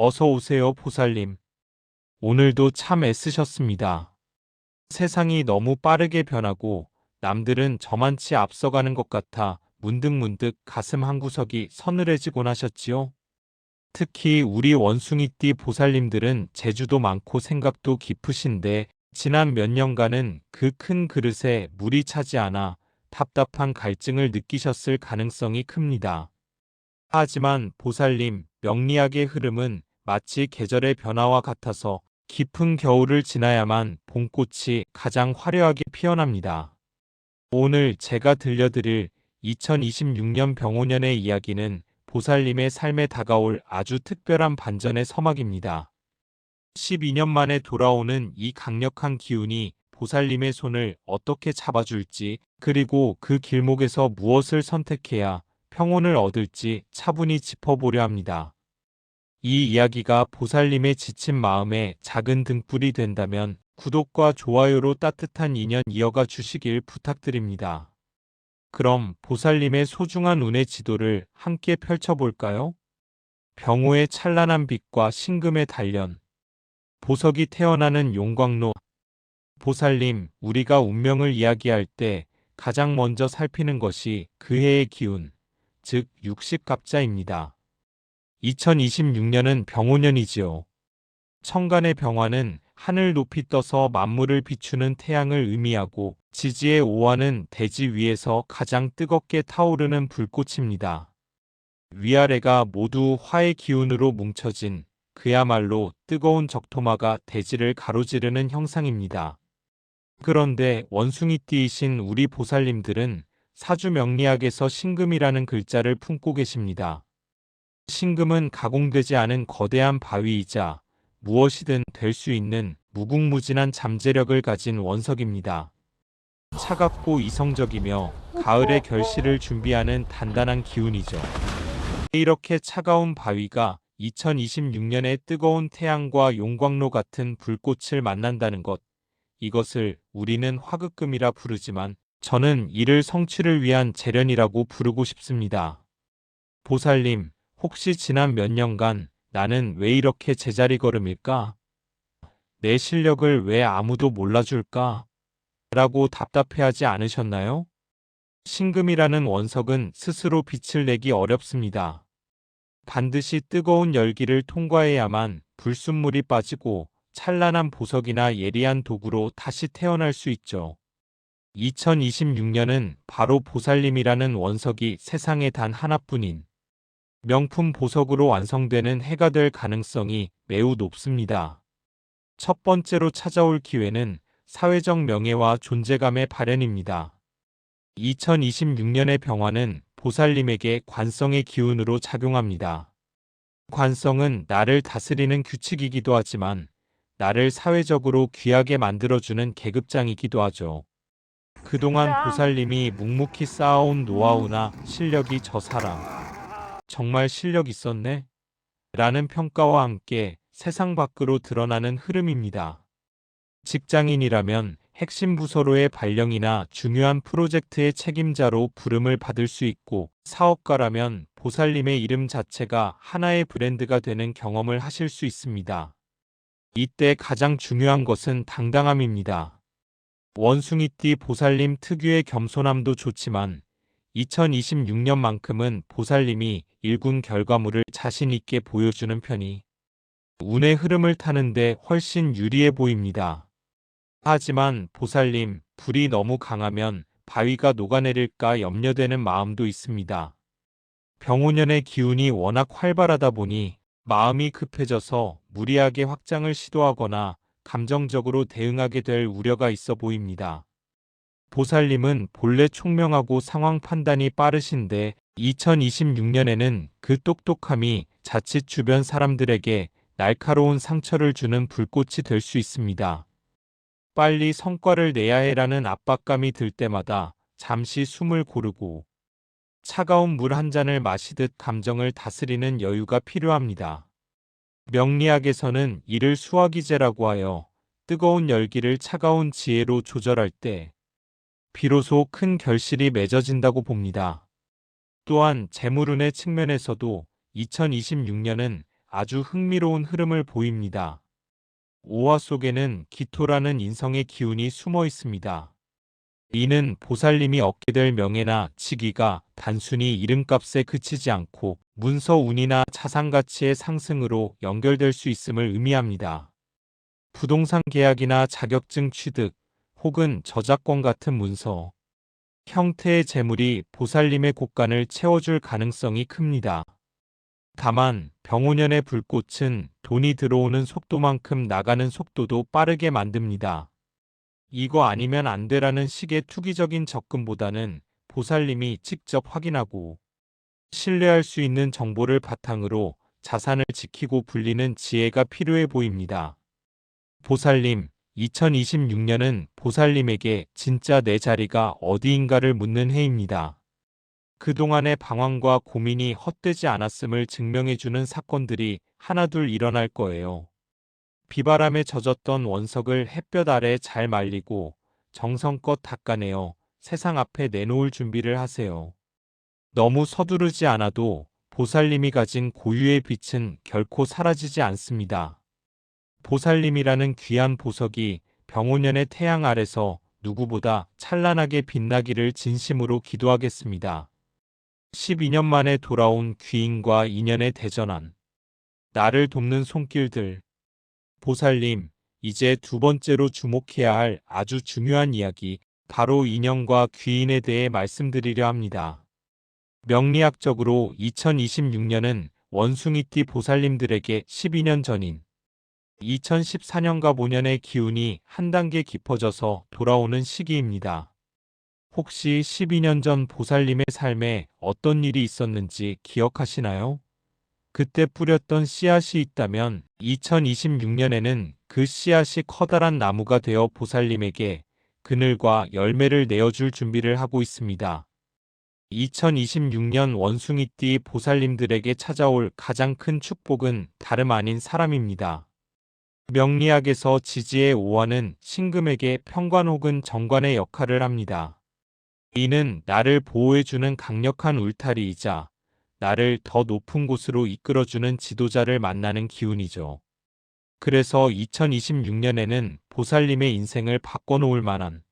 어서 오세요, 보살님. 오늘도 참 애쓰셨습니다. 세상이 너무 빠르게 변하고 남들은 저만치 앞서가는 것 같아 문득문득 가슴 한구석이 서늘해지곤 하셨지요. 특히 우리 원숭이띠 보살님들은 재주도 많고 생각도 깊으신데 지난 몇 년간은 그 큰 그릇에 물이 차지 않아 답답한 갈증을 느끼셨을 가능성이 큽니다. 하지만 보살님, 명리학의 흐름은 마치 계절의 변화와 같아서 깊은 겨울을 지나야만 봄꽃이 가장 화려하게 피어납니다. 오늘 제가 들려드릴 2026년 병오년의 이야기는 보살님의 삶에 다가올 아주 특별한 반전의 서막입니다. 12년 만에 돌아오는 이 강력한 기운이 보살님의 손을 어떻게 잡아줄지, 그리고 그 길목에서 무엇을 선택해야 평온을 얻을지 차분히 짚어보려 합니다. 이 이야기가 보살님의 지친 마음에 작은 등불이 된다면 구독과 좋아요로 따뜻한 인연 이어가 주시길 부탁드립니다. 그럼 보살님의 소중한 운의 지도를 함께 펼쳐볼까요? 병호의 찬란한 빛과 신금의 단련, 보석이 태어나는 용광로. 보살님, 우리가 운명을 이야기할 때 가장 먼저 살피는 것이 그 해의 기운, 즉 육식갑자입니다. 2026년은 병오년이지요. 천간의 병화는 하늘 높이 떠서 만물을 비추는 태양을 의미하고 지지의 오화는 대지 위에서 가장 뜨겁게 타오르는 불꽃입니다. 위아래가 모두 화의 기운으로 뭉쳐진 그야말로 뜨거운 적토마가 대지를 가로지르는 형상입니다. 그런데 원숭이띠이신 우리 보살님들은 사주 명리학에서 신금이라는 글자를 품고 계십니다. 신금은 가공되지 않은 거대한 바위이자 무엇이든 될 수 있는 무궁무진한 잠재력을 가진 원석입니다. 차갑고 이성적이며 가을의 결실을 준비하는 단단한 기운이죠. 이렇게 차가운 바위가 2026년의 뜨거운 태양과 용광로 같은 불꽃을 만난다는 것, 이것을 우리는 화극금이라 부르지만 저는 이를 성취를 위한 재련이라고 부르고 싶습니다. 보살님, 혹시 지난 몇 년간 나는 왜 이렇게 제자리 걸음일까? 내 실력을 왜 아무도 몰라줄까? 라고 답답해하지 않으셨나요? 신금이라는 원석은 스스로 빛을 내기 어렵습니다. 반드시 뜨거운 열기를 통과해야만 불순물이 빠지고 찬란한 보석이나 예리한 도구로 다시 태어날 수 있죠. 2026년은 바로 보살님이라는 원석이 세상에 단 하나뿐인 명품 보석으로 완성되는 해가 될 가능성이 매우 높습니다. 첫 번째로 찾아올 기회는 사회적 명예와 존재감의 발현입니다. 2026년의 병화는 보살님에게 관성의 기운으로 작용합니다. 관성은 나를 다스리는 규칙이기도 하지만 나를 사회적으로 귀하게 만들어주는 계급장이기도 하죠. 그동안 보살님이 묵묵히 쌓아온 노하우나 실력이 저 사람 정말 실력 있었네? 라는 평가와 함께 세상 밖으로 드러나는 흐름입니다. 직장인이라면 핵심 부서로의 발령이나 중요한 프로젝트의 책임자로 부름을 받을 수 있고, 사업가라면 보살님의 이름 자체가 하나의 브랜드가 되는 경험을 하실 수 있습니다. 이때 가장 중요한 것은 당당함입니다. 원숭이띠 보살님 특유의 겸손함도 좋지만 2026년만큼은 보살님이 일군 결과물을 자신 있게 보여주는 편이 운의 흐름을 타는데 훨씬 유리해 보입니다. 하지만 보살님, 불이 너무 강하면 바위가 녹아내릴까 염려되는 마음도 있습니다. 병오년의 기운이 워낙 활발하다 보니 마음이 급해져서 무리하게 확장을 시도하거나 감정적으로 대응하게 될 우려가 있어 보입니다. 보살님은 본래 총명하고 상황 판단이 빠르신데 2026년에는 그 똑똑함이 자칫 주변 사람들에게 날카로운 상처를 주는 불꽃이 될 수 있습니다. 빨리 성과를 내야 해라는 압박감이 들 때마다 잠시 숨을 고르고 차가운 물 한 잔을 마시듯 감정을 다스리는 여유가 필요합니다. 명리학에서는 이를 수화기제라고 하여 뜨거운 열기를 차가운 지혜로 조절할 때 비로소 큰 결실이 맺어진다고 봅니다. 또한 재물운의 측면에서도 2026년은 아주 흥미로운 흐름을 보입니다. 오화 속에는 기토라는 인성의 기운이 숨어 있습니다. 이는 보살님이 얻게 될 명예나 직위가 단순히 이름값에 그치지 않고 문서 운이나 자산 가치의 상승으로 연결될 수 있음을 의미합니다. 부동산 계약이나 자격증 취득 혹은 저작권 같은 문서, 형태의 재물이 보살님의 곳간을 채워줄 가능성이 큽니다. 다만 병오년의 불꽃은 돈이 들어오는 속도만큼 나가는 속도도 빠르게 만듭니다. 이거 아니면 안 돼라는 식의 투기적인 접근보다는 보살님이 직접 확인하고 신뢰할 수 있는 정보를 바탕으로 자산을 지키고 불리는 지혜가 필요해 보입니다. 보살님, 2026년은 보살님에게 진짜 내 자리가 어디인가를 묻는 해입니다. 그동안의 방황과 고민이 헛되지 않았음을 증명해주는 사건들이 하나둘 일어날 거예요. 비바람에 젖었던 원석을 햇볕 아래 잘 말리고 정성껏 닦아내어 세상 앞에 내놓을 준비를 하세요. 너무 서두르지 않아도 보살님이 가진 고유의 빛은 결코 사라지지 않습니다. 보살님이라는 귀한 보석이 병오년의 태양 아래서 누구보다 찬란하게 빛나기를 진심으로 기도하겠습니다. 12년 만에 돌아온 귀인과 인연의 대전환. 나를 돕는 손길들. 보살님, 이제 두 번째로 주목해야 할 아주 중요한 이야기, 바로 인연과 귀인에 대해 말씀드리려 합니다. 명리학적으로 2026년은 원숭이띠 보살님들에게 12년 전인 2014년과 5년의 기운이 한 단계 깊어져서 돌아오는 시기입니다. 혹시 12년 전 보살님의 삶에 어떤 일이 있었는지 기억하시나요? 그때 뿌렸던 씨앗이 있다면 2026년에는 그 씨앗이 커다란 나무가 되어 보살님에게 그늘과 열매를 내어줄 준비를 하고 있습니다. 2026년 원숭이띠 보살님들에게 찾아올 가장 큰 축복은 다름 아닌 사람입니다. 명리학에서 지지의 오화는 신금에게 평관 혹은 정관의 역할을 합니다. 이는 나를 보호해주는 강력한 울타리이자 나를 더 높은 곳으로 이끌어주는 지도자를 만나는 기운이죠. 그래서 2026년에는 보살님의 인생을 바꿔놓을 만한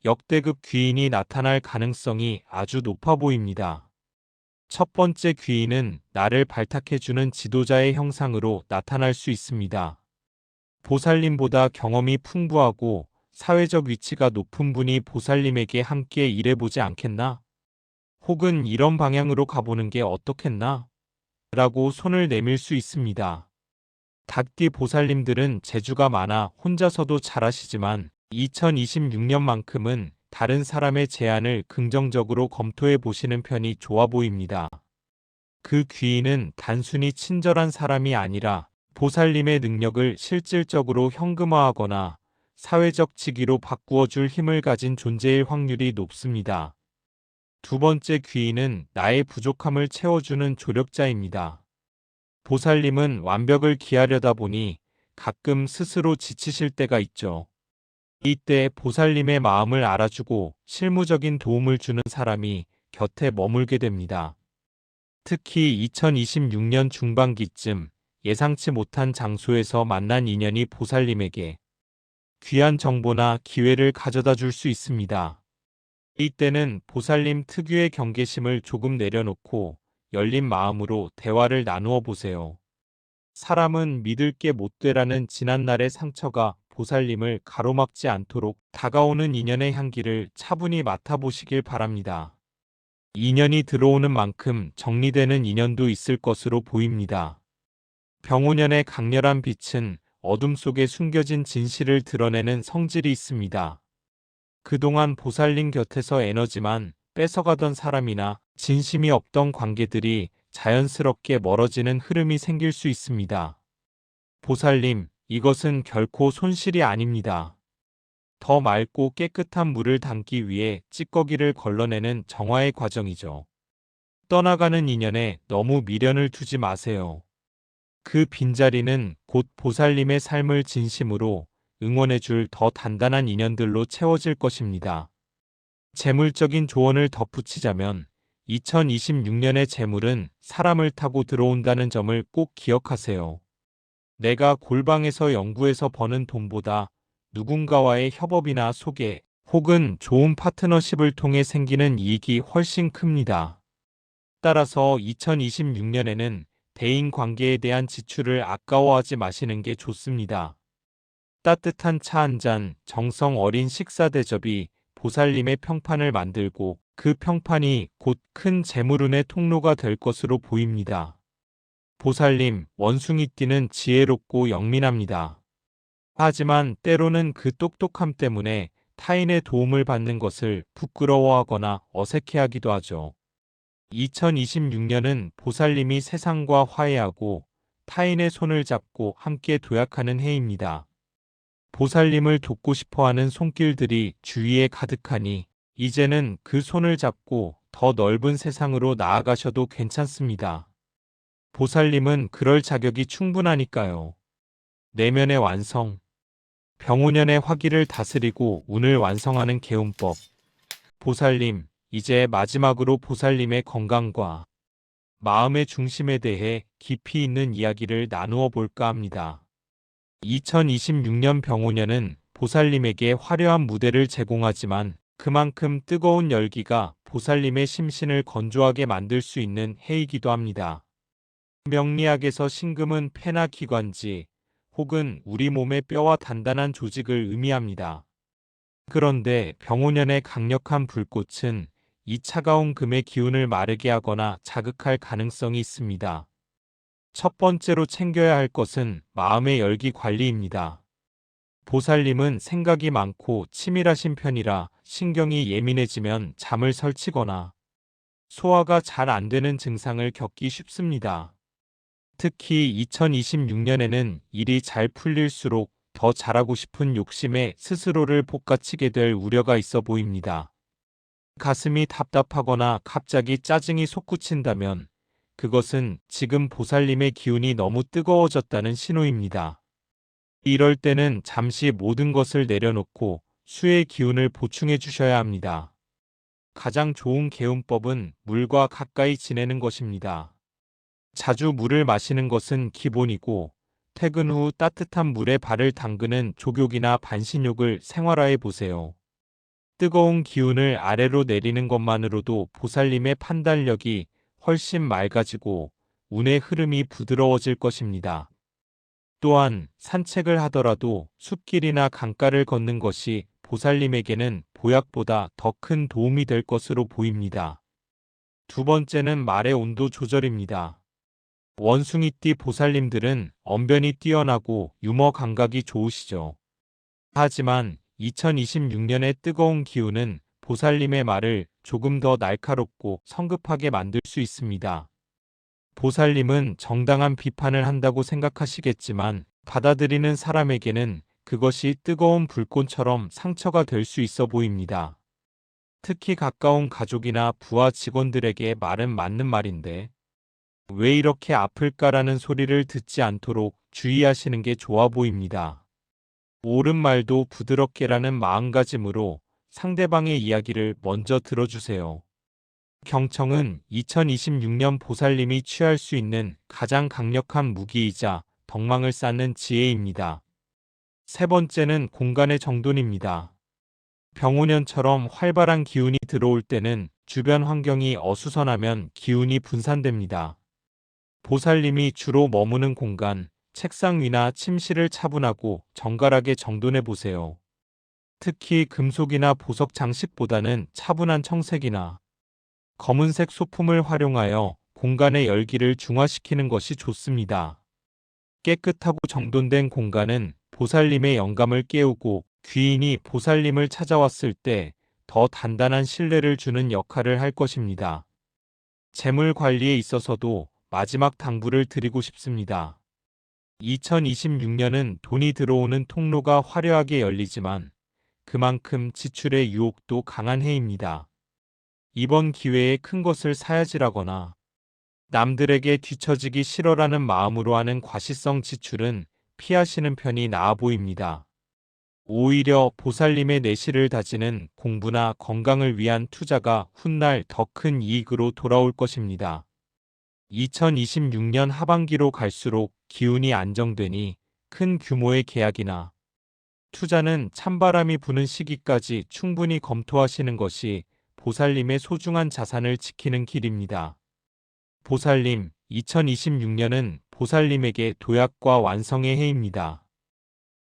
역대급 귀인이 나타날 가능성이 아주 높아 보입니다. 첫 번째 귀인은 나를 발탁해주는 지도자의 형상으로 나타날 수 있습니다. 보살님보다 경험이 풍부하고 사회적 위치가 높은 분이 보살님에게 함께 일해보지 않겠나? 혹은 이런 방향으로 가보는 게 어떻겠나? 라고 손을 내밀 수 있습니다. 닭띠 보살님들은 재주가 많아 혼자서도 잘하시지만 2026년만큼은 다른 사람의 제안을 긍정적으로 검토해 보시는 편이 좋아 보입니다. 그 귀인은 단순히 친절한 사람이 아니라 보살님의 능력을 실질적으로 현금화하거나 사회적 직위로 바꾸어 줄 힘을 가진 존재일 확률이 높습니다. 두 번째 귀인은 나의 부족함을 채워주는 조력자입니다. 보살님은 완벽을 기하려다 보니 가끔 스스로 지치실 때가 있죠. 이때 보살님의 마음을 알아주고 실무적인 도움을 주는 사람이 곁에 머물게 됩니다. 특히 2026년 중반기쯤 예상치 못한 장소에서 만난 인연이 보살님에게 귀한 정보나 기회를 가져다 줄 수 있습니다. 이때는 보살님 특유의 경계심을 조금 내려놓고 열린 마음으로 대화를 나누어 보세요. 사람은 믿을 게 못 되라는 지난날의 상처가 보살님을 가로막지 않도록 다가오는 인연의 향기를 차분히 맡아보시길 바랍니다. 인연이 들어오는 만큼 정리되는 인연도 있을 것으로 보입니다. 병오년의 강렬한 빛은 어둠 속에 숨겨진 진실을 드러내는 성질이 있습니다. 그동안 보살님 곁에서 에너지만 뺏어가던 사람이나 진심이 없던 관계들이 자연스럽게 멀어지는 흐름이 생길 수 있습니다. 보살님, 이것은 결코 손실이 아닙니다. 더 맑고 깨끗한 물을 담기 위해 찌꺼기를 걸러내는 정화의 과정이죠. 떠나가는 인연에 너무 미련을 두지 마세요. 그 빈자리는 곧 보살님의 삶을 진심으로 응원해줄 더 단단한 인연들로 채워질 것입니다. 재물적인 조언을 덧붙이자면 2026년의 재물은 사람을 타고 들어온다는 점을 꼭 기억하세요. 내가 골방에서 연구해서 버는 돈보다 누군가와의 협업이나 소개 혹은 좋은 파트너십을 통해 생기는 이익이 훨씬 큽니다. 따라서 2026년에는 대인 관계에 대한 지출을 아까워하지 마시는 게 좋습니다. 따뜻한 차 한 잔, 정성 어린 식사 대접이 보살님의 평판을 만들고 그 평판이 곧 큰 재물운의 통로가 될 것으로 보입니다. 보살님, 원숭이띠는 지혜롭고 영민합니다. 하지만 때로는 그 똑똑함 때문에 타인의 도움을 받는 것을 부끄러워하거나 어색해하기도 하죠. 2026년은 보살님이 세상과 화해하고 타인의 손을 잡고 함께 도약하는 해입니다. 보살님을 돕고 싶어하는 손길들이 주위에 가득하니 이제는 그 손을 잡고 더 넓은 세상으로 나아가셔도 괜찮습니다. 보살님은 그럴 자격이 충분하니까요. 내면의 완성. 병오년의 화기를 다스리고 운을 완성하는 개운법. 보살님, 이제 마지막으로 보살님의 건강과 마음의 중심에 대해 깊이 있는 이야기를 나누어 볼까 합니다. 2026년 병오년은 보살님에게 화려한 무대를 제공하지만 그만큼 뜨거운 열기가 보살님의 심신을 건조하게 만들 수 있는 해이기도 합니다. 명리학에서 신금은 폐나 기관지 혹은 우리 몸의 뼈와 단단한 조직을 의미합니다. 그런데 병오년의 강력한 불꽃은 이 차가운 금의 기운을 마르게 하거나 자극할 가능성이 있습니다. 첫 번째로 챙겨야 할 것은 마음의 열기 관리입니다. 보살님은 생각이 많고 치밀하신 편이라 신경이 예민해지면 잠을 설치거나 소화가 잘 안 되는 증상을 겪기 쉽습니다. 특히 2026년에는 일이 잘 풀릴수록 더 잘하고 싶은 욕심에 스스로를 볶아치게 될 우려가 있어 보입니다. 가슴이 답답하거나 갑자기 짜증이 솟구친다면 그것은 지금 보살님의 기운이 너무 뜨거워졌다는 신호입니다. 이럴 때는 잠시 모든 것을 내려놓고 수의 기운을 보충해 주셔야 합니다. 가장 좋은 개운법은 물과 가까이 지내는 것입니다. 자주 물을 마시는 것은 기본이고 퇴근 후 따뜻한 물에 발을 담그는 족욕이나 반신욕을 생활화해 보세요. 뜨거운 기운을 아래로 내리는 것만으로도 보살님의 판단력이 훨씬 맑아지고 운의 흐름이 부드러워질 것입니다. 또한 산책을 하더라도 숲길이나 강가를 걷는 것이 보살님에게는 보약보다 더 큰 도움이 될 것으로 보입니다. 두 번째는 말의 온도 조절입니다. 원숭이띠 보살님들은 언변이 뛰어나고 유머 감각이 좋으시죠. 하지만 2026년의 뜨거운 기운은 보살님의 말을 조금 더 날카롭고 성급하게 만들 수 있습니다. 보살님은 정당한 비판을 한다고 생각하시겠지만 받아들이는 사람에게는 그것이 뜨거운 불꽃처럼 상처가 될 수 있어 보입니다. 특히 가까운 가족이나 부하 직원들에게 말은 맞는 말인데 왜 이렇게 아플까라는 소리를 듣지 않도록 주의하시는 게 좋아 보입니다. 옳은 말도 부드럽게라는 마음가짐으로 상대방의 이야기를 먼저 들어주세요. 경청은 2026년 보살님이 취할 수 있는 가장 강력한 무기이자 덕망을 쌓는 지혜입니다. 세 번째는 공간의 정돈입니다. 병오년처럼 활발한 기운이 들어올 때는 주변 환경이 어수선하면 기운이 분산됩니다. 보살님이 주로 머무는 공간, 책상 위나 침실을 차분하고 정갈하게 정돈해 보세요. 특히 금속이나 보석 장식보다는 차분한 청색이나 검은색 소품을 활용하여 공간의 열기를 중화시키는 것이 좋습니다. 깨끗하고 정돈된 공간은 보살님의 영감을 깨우고 귀인이 보살님을 찾아왔을 때 더 단단한 신뢰를 주는 역할을 할 것입니다. 재물 관리에 있어서도 마지막 당부를 드리고 싶습니다. 2026년은 돈이 들어오는 통로가 화려하게 열리지만 그만큼 지출의 유혹도 강한 해입니다. 이번 기회에 큰 것을 사야지라거나 남들에게 뒤처지기 싫어라는 마음으로 하는 과시성 지출은 피하시는 편이 나아 보입니다. 오히려 보살님의 내실을 다지는 공부나 건강을 위한 투자가 훗날 더 큰 이익으로 돌아올 것입니다. 2026년 하반기로 갈수록 기운이 안정되니 큰 규모의 계약이나 투자는 찬바람이 부는 시기까지 충분히 검토하시는 것이 보살님의 소중한 자산을 지키는 길입니다. 보살님, 2026년은 보살님에게 도약과 완성의 해입니다.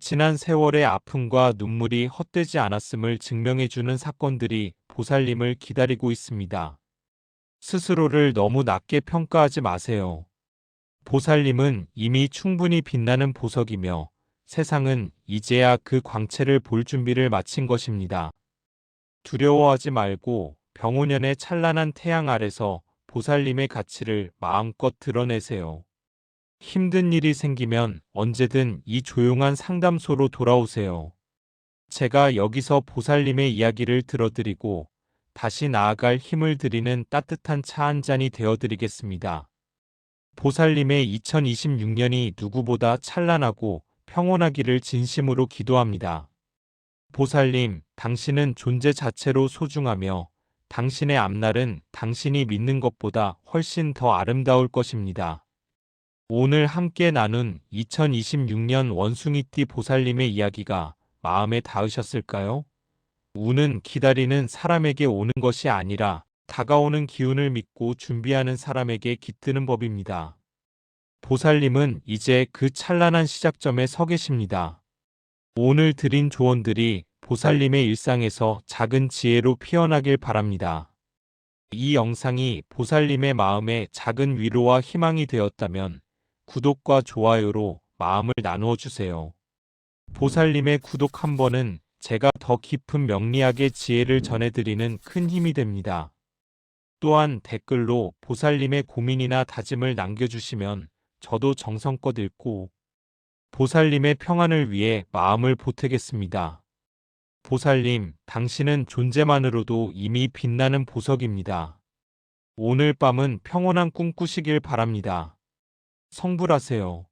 지난 세월의 아픔과 눈물이 헛되지 않았음을 증명해주는 사건들이 보살님을 기다리고 있습니다. 스스로를 너무 낮게 평가하지 마세요. 보살님은 이미 충분히 빛나는 보석이며 세상은 이제야 그 광채를 볼 준비를 마친 것입니다. 두려워하지 말고 병오년의 찬란한 태양 아래서 보살님의 가치를 마음껏 드러내세요. 힘든 일이 생기면 언제든 이 조용한 상담소로 돌아오세요. 제가 여기서 보살님의 이야기를 들어드리고 다시 나아갈 힘을 드리는 따뜻한 차 한 잔이 되어드리겠습니다. 보살님의 2026년이 누구보다 찬란하고 평온하기를 진심으로 기도합니다. 보살님, 당신은 존재 자체로 소중하며 당신의 앞날은 당신이 믿는 것보다 훨씬 더 아름다울 것입니다. 오늘 함께 나눈 2026년 원숭이띠 보살님의 이야기가 마음에 닿으셨을까요? 운은 기다리는 사람에게 오는 것이 아니라 다가오는 기운을 믿고 준비하는 사람에게 깃드는 법입니다. 보살님은 이제 그 찬란한 시작점에 서 계십니다. 오늘 드린 조언들이 보살님의 일상에서 작은 지혜로 피어나길 바랍니다. 이 영상이 보살님의 마음에 작은 위로와 희망이 되었다면 구독과 좋아요로 마음을 나누어 주세요. 보살님의 구독 한 번은 제가 더 깊은 명리학의 지혜를 전해드리는 큰 힘이 됩니다. 또한 댓글로 보살님의 고민이나 다짐을 남겨주시면 저도 정성껏 읽고 보살님의 평안을 위해 마음을 보태겠습니다. 보살님, 당신은 존재만으로도 이미 빛나는 보석입니다. 오늘 밤은 평온한 꿈 꾸시길 바랍니다. 성불하세요.